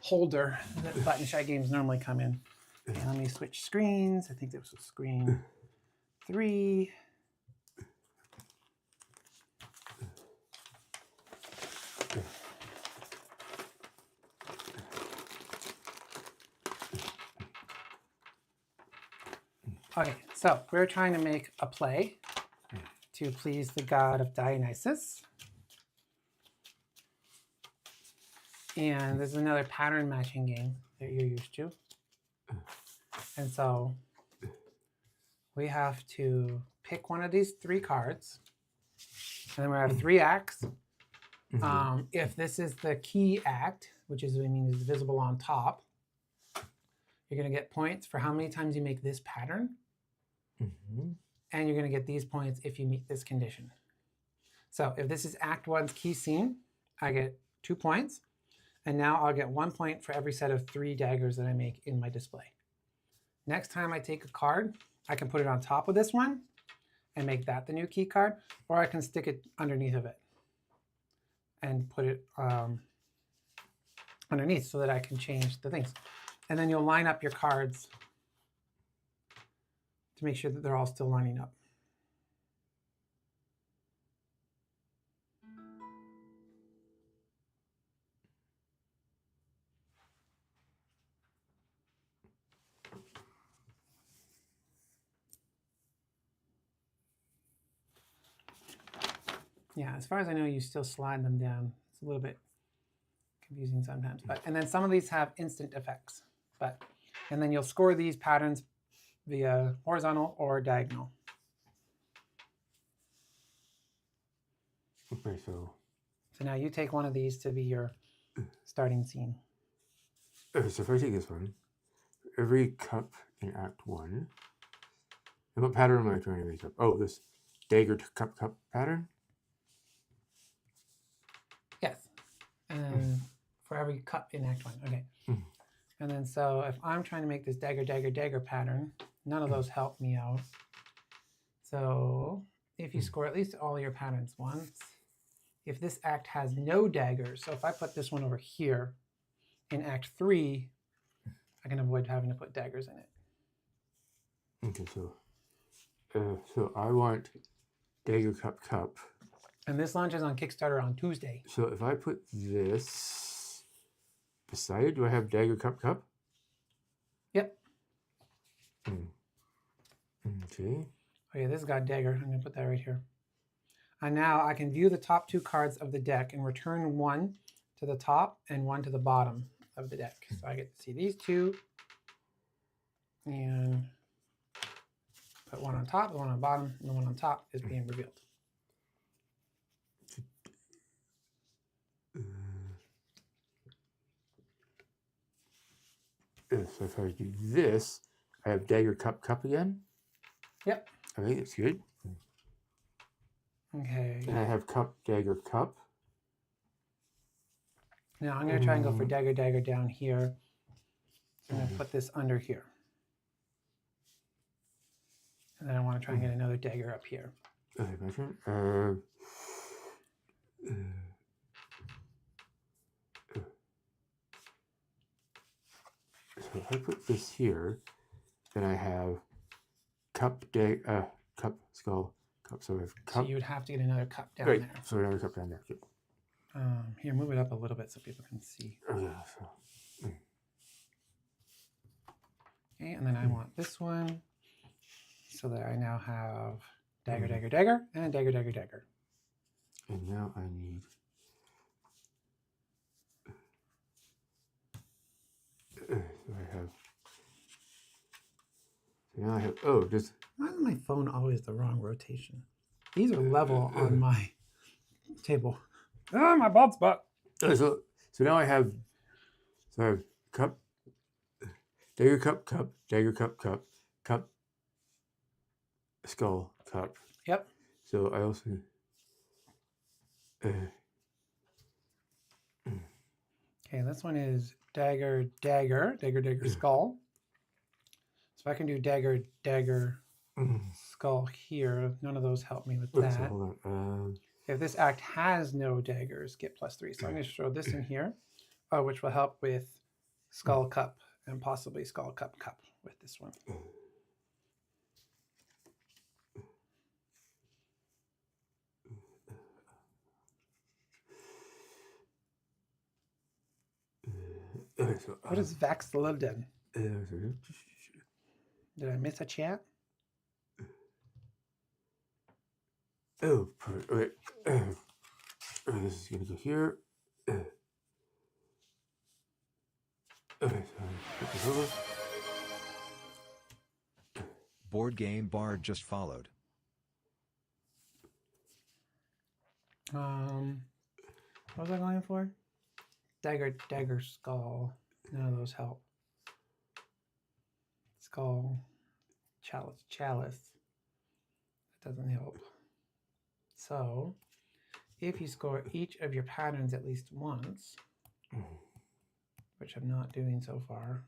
holder that button shy games normally come in. Okay, let me switch screens. I think this was screen 3. Okay, so we're trying to make a play to please the god of Dionysus. And this is another pattern matching game that you're used to. And so we have to pick one of these 3 cards. And then we have 3 acts. If this is the key act, which is visible on top, you're going to get points for how many times you make this pattern. And you're going to get these points if you meet this condition. So if this is Act 1's key scene, I get 2 points. And now I'll get 1 point for every set of 3 daggers that I make in my display. Next time I take a card, I can put it on top of this one and make that the new key card, or I can stick it underneath of it and put it underneath so that I can change the things. And then you'll line up your cards to make sure that they're all still lining up. Yeah, as far as I know, you still slide them down. It's a little bit confusing sometimes. And then some of these have instant effects. And then you'll score these patterns via horizontal or diagonal. Okay, so now you take one of these to be your starting scene. So if I take this one, every cup in Act 1, and what pattern am I trying to make up? Oh, this dagger to cup pattern? Yes. And for every cup in Act 1. Okay. And then so if I'm trying to make this dagger, dagger, dagger pattern, none of those help me out. So if you score at least all your patterns once, if this act has no daggers, so if I put this one over here in Act 3, I can avoid having to put daggers in it. Okay, so I want dagger cup. And this launches on Kickstarter on Tuesday. So if I put this beside it, do I have dagger cup? Yep. Okay. Okay, this has got dagger. I'm going to put that right here. And now I can view the top 2 cards of the deck and return one to the top and one to the bottom of the deck. So I get to see these 2 and put one on top, the one on the bottom, and the one on top is being revealed. So if I do this, I have dagger cup again? Yep. Okay, that's good. Okay. And I have cup, dagger, cup. Now I'm going to try and go for dagger, dagger down here. So I'm going to put this under here. And then I want to try and get another dagger up here. Okay, my turn. So if I put this here, then I have cup, skull, cup. So I have cup. So you would have to get another cup down right, there. so another cup down there. Good. Here, move it up a little bit so people can see. Oh, yeah. So. Okay, and then I want this one so that I now have dagger, dagger, dagger, and dagger, dagger, dagger. And now I need. So I have. So now I have. Oh, just. Why is my phone always the wrong rotation? These are level on my table. Ah, my bald spot. So now I have. So I have cup. Dagger cup, dagger cup, skull, cup. Yep. So I also. Okay, this one is dagger, dagger, dagger, dagger, skull. So I can do dagger, dagger, skull here. None of those help me with that. So hold on. If this act has no daggers, get +3. So I'm going to throw this in here, which will help with skull cup and possibly skull cup cup with this one. Okay, so, What is Vex lived in? so, Did I miss a chat? oh, perfect. Okay. Okay, this is gonna go here. Okay, so put this over. Board Game Bard just followed. What was I going for? Dagger, skull. None of those help. Skull, chalice. That doesn't help. So, if you score each of your patterns at least once, which I'm not doing so far.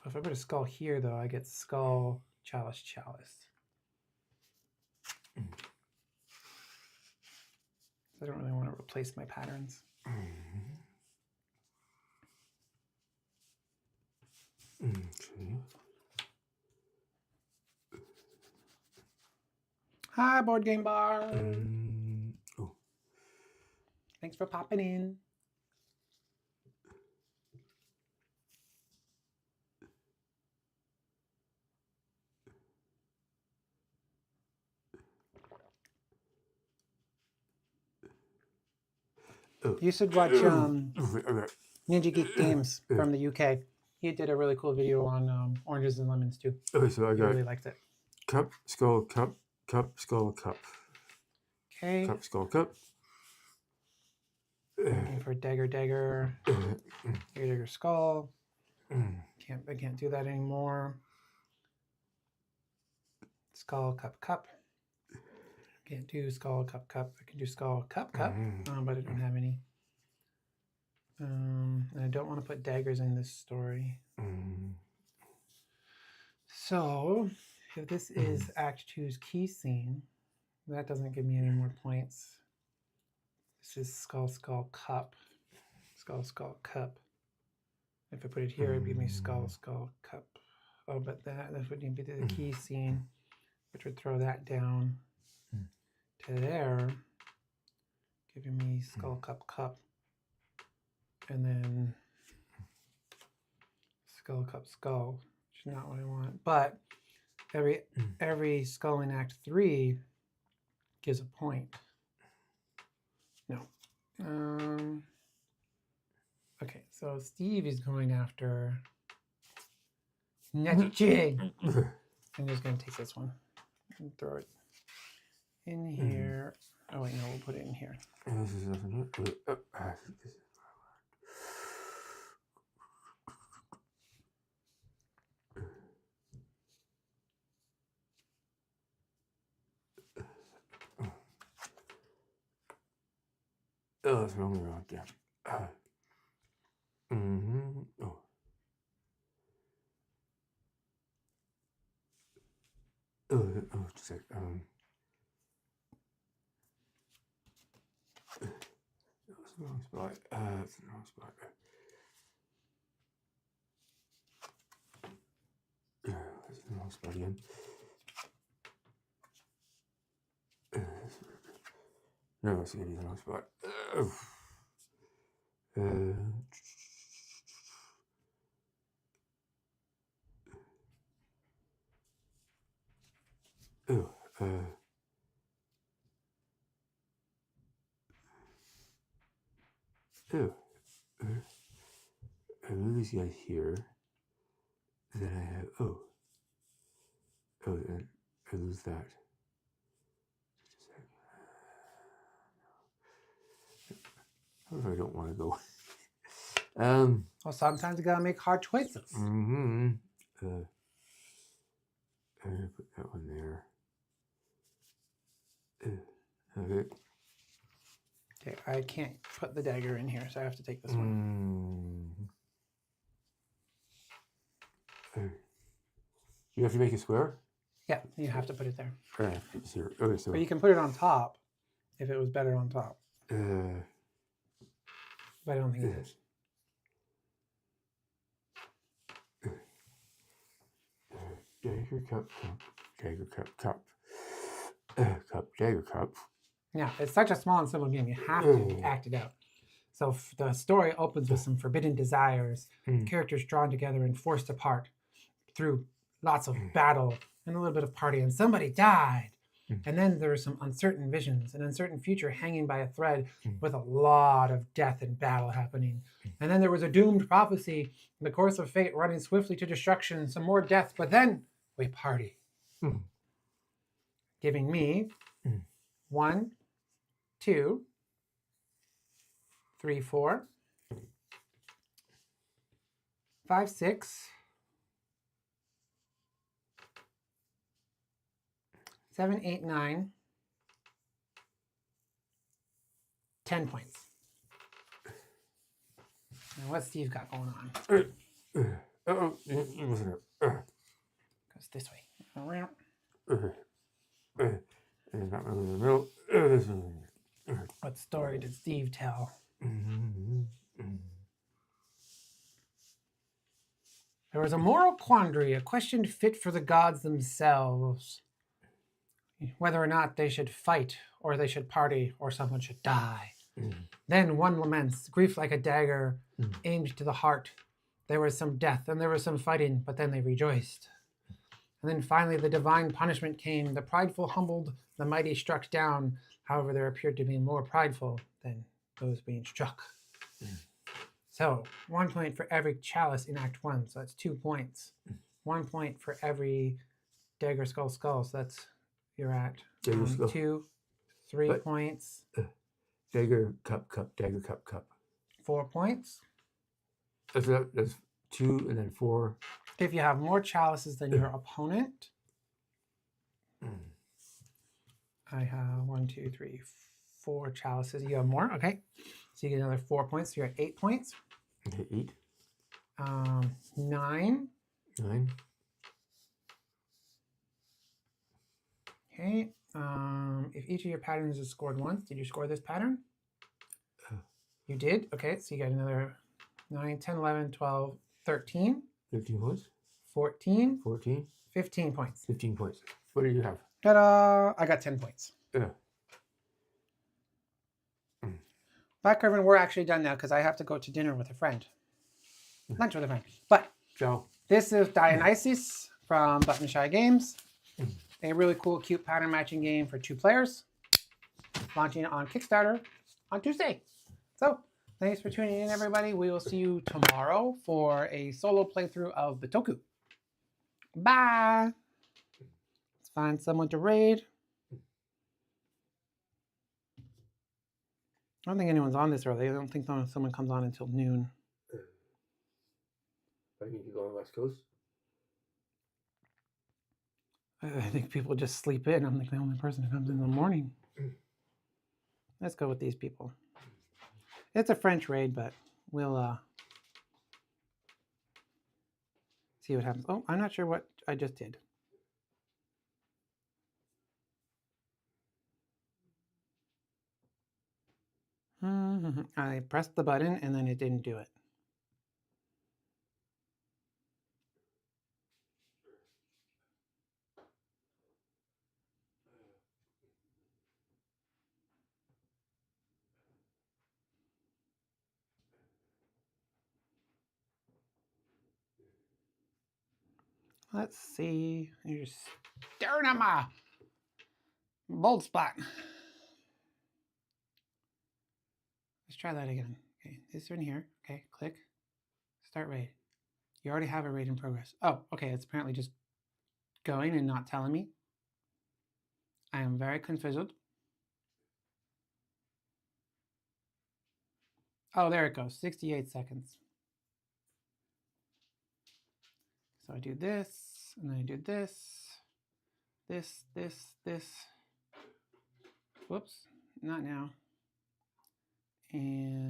If I put a skull here, though, I get skull, chalice. I don't really want to replace my patterns. Okay. Hi, Board Game Bar. Oh. Thanks for popping in. Oh. You should watch Okay. Ninja Geek Games from the UK. He did a really cool video on oranges and lemons too. Okay, so I I got really liked it. cup, skull, cup, skull, cup. Okay. Cup, skull, cup. Looking for dagger, skull. I can't do that anymore. Skull, cup. Can't do skull, cup. I can do skull, cup. But I don't have any. And I don't want to put daggers in this story. So, if this is Act 2's key scene, that doesn't give me any more points. This is skull, cup. Skull, cup. If I put it here, it'd give me skull, cup. Oh, but that would be the key scene, which would throw that down to there, giving me skull, cup. And then skull, cup, which is not what I want. But every skull in Act 3 gives a point. No. Okay, so Steve is going after Natchi. I'm just going to take this one and throw it in here. Oh, wait, no, we'll put it in here. This is nothing. Oh, that's wrong around. Yeah. Oh. Oh, just a sec. That's the wrong spot. That's the wrong spot. That's the wrong spot again. No, that's gonna be the wrong spot. I move these guys here. Then I have and I lose that. Just a sec. However, I don't want to go. Well, sometimes you gotta make hard choices. I'm gonna put that one there. Okay. Okay, I can't put the dagger in here, so I have to take this one. You have to make a square? Yeah, you have to put it there. It's here. Okay, so. Or you can put it on top if it was better on top. but I don't think it is. Dagger, cup, cup, dagger, cup, cup. Cup, dagger, cup. Yeah, it's such a small and simple game. You have to act it out. So the story opens with some forbidden desires, characters drawn together and forced apart through lots of battle and a little bit of party, and somebody died. And then there were some uncertain visions, an uncertain future hanging by a thread with a lot of death and battle happening. And then there was a doomed prophecy, the course of fate running swiftly to destruction, some more death, but then we party. Giving me 1, 2, 3, 4, 5, 6, 7, 8, 9, 10 points. Now what's Steve got going on? Oh, listen up. Goes this way. And it's not really in the middle. This one. What story did Steve tell? There was a moral quandary, a question fit for the gods themselves. Whether or not they should fight, or they should party, or someone should die. Then one laments, grief like a dagger, aimed to the heart. There was some death, and there was some fighting, but then they rejoiced. And then finally the divine punishment came. The prideful humbled, the mighty struck down. However, there appeared to be more prideful than those being struck. So 1 point for every chalice in Act 1, so that's 2 points. 1 point for every dagger, skull, skull, so that's you're at Dagger, skull. 2, 3 But- points, Dagger, cup, cup, dagger, cup, cup. 4 points. That's 2 and then 4. If you have more chalices than your opponent, I have 1, 2, 3, 4 chalices. You have more, okay? So you get another 4 points. So you're at 8 points. Okay, 8. 9. 9. Okay. If each of your patterns is scored once, did you score this pattern? You did. Okay, so you got another 9, 10, 11, 12, 13, 15 points. 14, 14. 15 points. 15 points. What do you have? Ta-da! I got 10 points. Black Curvin, we're actually done now because I have to go to dinner with a friend. Lunch with a friend. But Ciao. this is Dionysia from Button Shy Games. A really cool, cute pattern matching game for 2 players. Launching on Kickstarter on Tuesday. So, thanks for tuning in, everybody. We will see you tomorrow for a solo playthrough of Bitoku. Bye! Let's find someone to raid. I don't think anyone's on this early. I don't think someone comes on until noon. I need to go on the West Coast. I think people just sleep in. I'm like the only person who comes in the morning. Let's go with these people. It's a French raid, but we'll see what happens. Oh, I'm not sure what I just did. I pressed the button and then it didn't do it. Let's see. You're just staring at my bold spot. Let's try that again. Okay, this one here. Okay, click. Start raid. You already have a raid in progress. Oh, okay. It's apparently just going and not telling me. I am very confused. Oh, there it goes. 68 seconds. So I do this, and then I do this, this. Whoops, not now. And